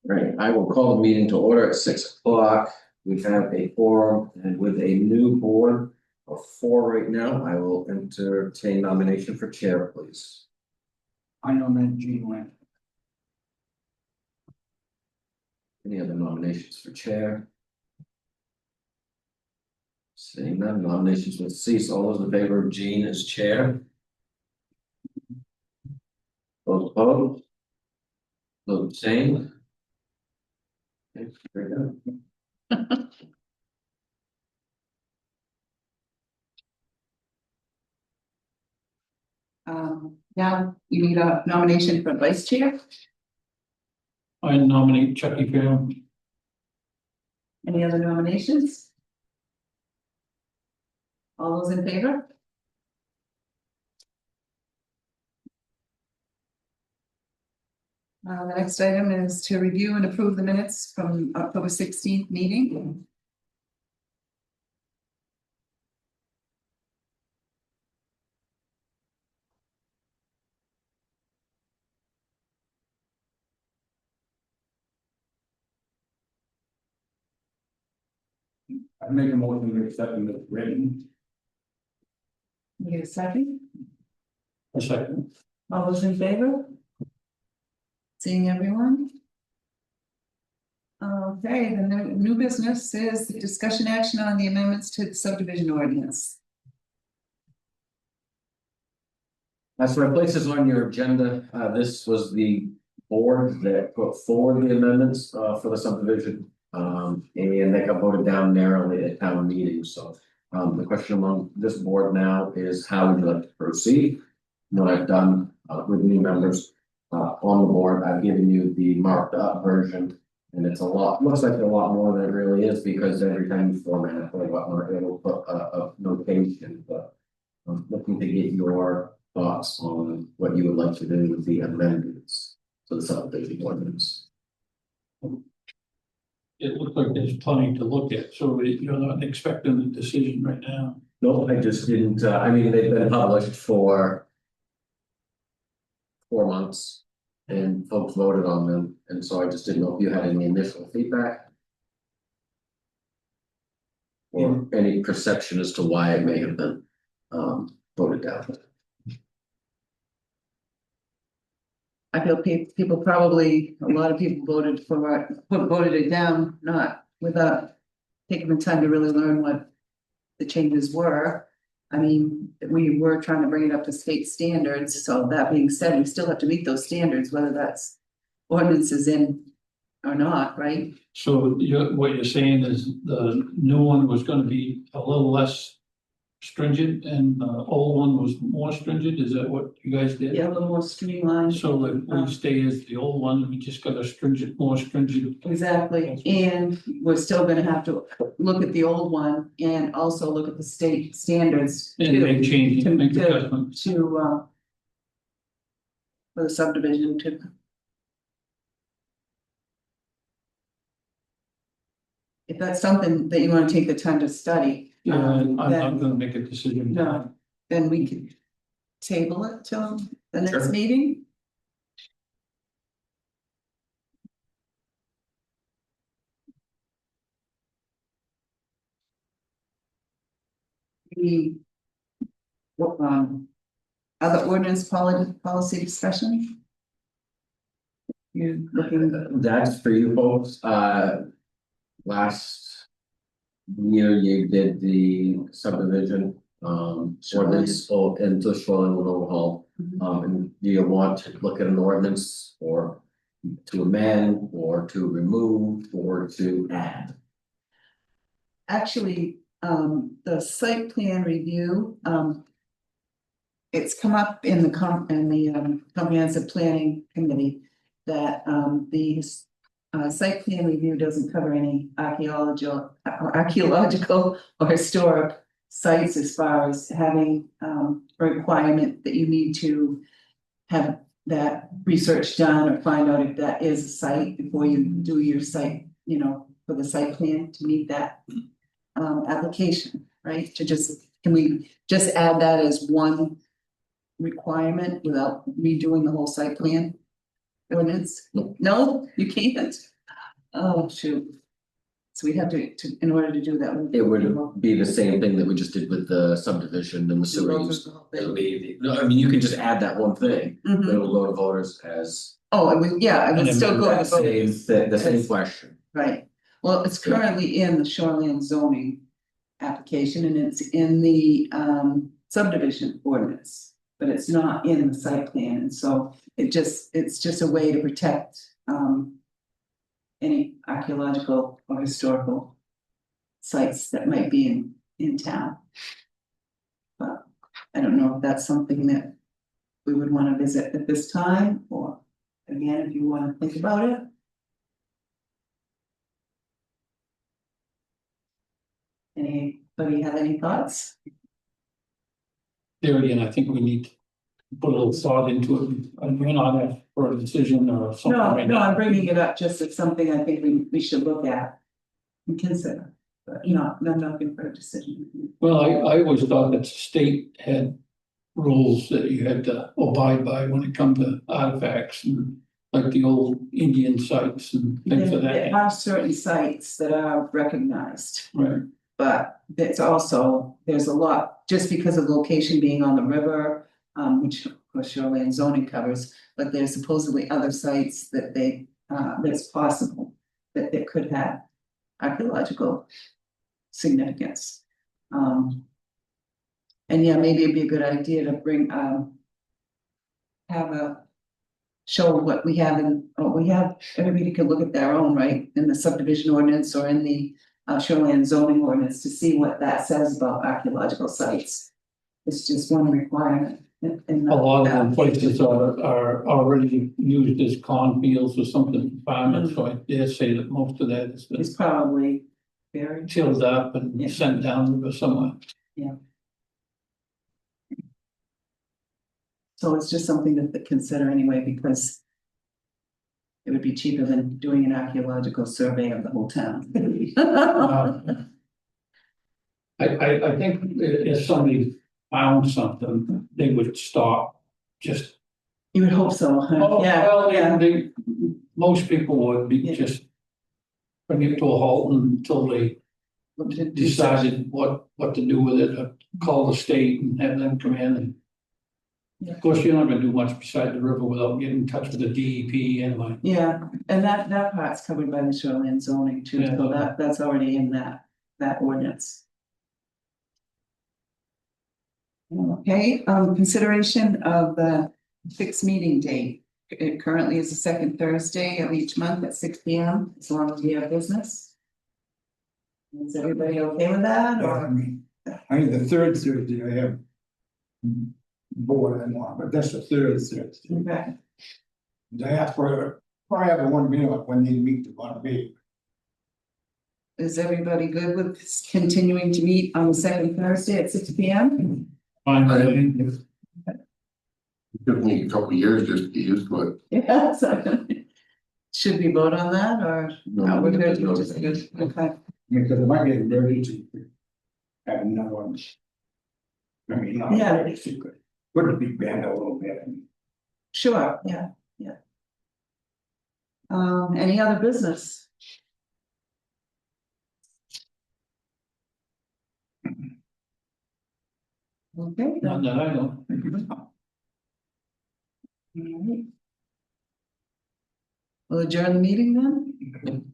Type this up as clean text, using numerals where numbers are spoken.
Right, I will call the meeting to order at 6 o'clock. We have a quorum and with a new board of 4 right now, I will entertain nomination for chair, please. I nominate Gene Lynn. Any other nominations for chair? Seeing none, nominations will cease. All those in favor of Jean as chair? Those opposed? Those abstained? Okay, very good. Now you need a nomination for vice chair. I nominate Chucky Fair. Any other nominations? All those in favor? The next item is to review and approve the minutes from October 16th meeting. I make a motion to accept them as written. You get a second? A second. All those in favor? Seeing everyone? Okay, the new business is the discussion action on the amendments to the subdivision ordinance. As for places on your agenda, this was the board that put forward the amendments for the subdivision. And they got voted down narrowly at town meeting, so the question among this board now is how would you like to proceed? What I've done with new members on the board, I've given you the marked up version. And it's looks like a lot more than it really is, because every time you format it, it'll put a notation, but I'm looking to get your thoughts on what you would like to do with the amendments to the subdivision ordinance. It looks like there's plenty to look at, so you're not expecting a decision right now. No, I just didn't, I mean, they've been published for 4 months and folks voted on them, and so I just didn't know if you had any initial feedback or any perception as to why it may have been voted down. I feel people probably, a lot of people voted it down, not without taking the time to really learn what the changes were. I mean, we were trying to bring it up to state standards, so that being said, we still have to meet those standards, whether that's ordinances in or not, right? So what you're saying is the new one was gonna be a little less stringent and the old one was more stringent, is that what you guys did? Yeah, a little more streamlined. So if we stay as the old one, we just got a more stringent. Exactly, and we're still gonna have to look at the old one and also look at the state standards. And make changes, to- make to- adjustments. for the subdivision to. If that's something that you wanna take the time to study. And I'm not then- gonna make a decision. No, then we could table it till the next Sure. meeting. The other ordinance policy discussion. You looking, That's for you folks, last year you did the subdivision, ordinance into shoreline overhaul. And do you want to look at an ordinance or to amend or to remove or to add? actually, the site plan review, it's come up in the comprehensive planning committee that the site plan review doesn't cover any archaeological or historic sites as far as having a requirement that you need to have that research done or find out if that is a site before you do your site, for the site plan to meet that application, right? Can we just add that as one requirement without redoing the whole site plan ordinance? No, you can't. Oh, shoot. So we have in order to do that. It would be the same thing that we just did with the subdivision and the sewer Go through use. the whole It'll thing. be, no, I mean, you can just add that one thing, but Mhm. it will go to voters as. Oh, it would, yeah, it would And then still go to The same, vote, the same question. right? Well, it's currently in the shoreline zoning application and it's in the subdivision ordinance. But it's not in the site plan, and so it's just a way to protect any archaeological or historical sites that might be in town. But I don't know if that's something that we would want to visit at this time, or again, if you want to think about it. Anybody have any thoughts? There again, I think we need to put a little thought into it, and we're not asking for a decision or something No, right no, I'm now. bringing it up just as something I think we should look at and consider, but I'm not looking for a decision. Well, I always thought that the state had rules that you had to abide by when it comes to artifacts and like the old Indian sites and things of that. There are certain sites that are recognized, Right, but there's a lot, just because of location being on the river, which of course shoreline zoning covers, but there's supposedly other sites that that's possible that it could have archaeological significance. And yeah, maybe it'd be a good idea to bring, show what we have everybody could look at their own, right, in the subdivision ordinance or in the shoreline zoning ordinance to see what that says about archaeological sites. It's just one requirement. a lot of them places are already used as cornfields or something, farming, so I dare say that most of that has been It's probably very. tilled up and Yeah. sent down the river somewhere. So it's just something to consider anyway, because it would be cheaper than doing an archaeological survey of the whole town. I think if somebody found something, they would stop just. You would hope so, huh? Oh, Yeah, well, yeah. most people would be Yeah. just bring it to a halt until they decided what to do with it, or call the state and have them come in and. Yeah. Of course, you're not gonna do much beside the river without getting in touch with the DEP anyway. Yeah, and that part's covered by the shoreline zoning too, Yeah. so that's already in that ordinance. Okay, consideration of the fixed meeting date. It currently is the second Thursday of each month at 6 P.M. as long as we have business. Is everybody okay with that, Yeah, or? I mean, the third Thursday I have. Board and all, but that's the third Thursday. Okay, I asked for, I have one meeting when they meet to want to be. is everybody good with continuing to meet on the second Thursday at 6 P.M.? Fine, Took me a couple of years just to get used to it. Yeah, so should we vote on that, or? No, we're good, we're just good, okay. Because it might be an emergency. Have another one. I mean, not Yeah. emergency, could it be banned a little bit? Sure, yeah. Any other business? Okay. Not that I know. Alright. We'll adjourn the meeting then?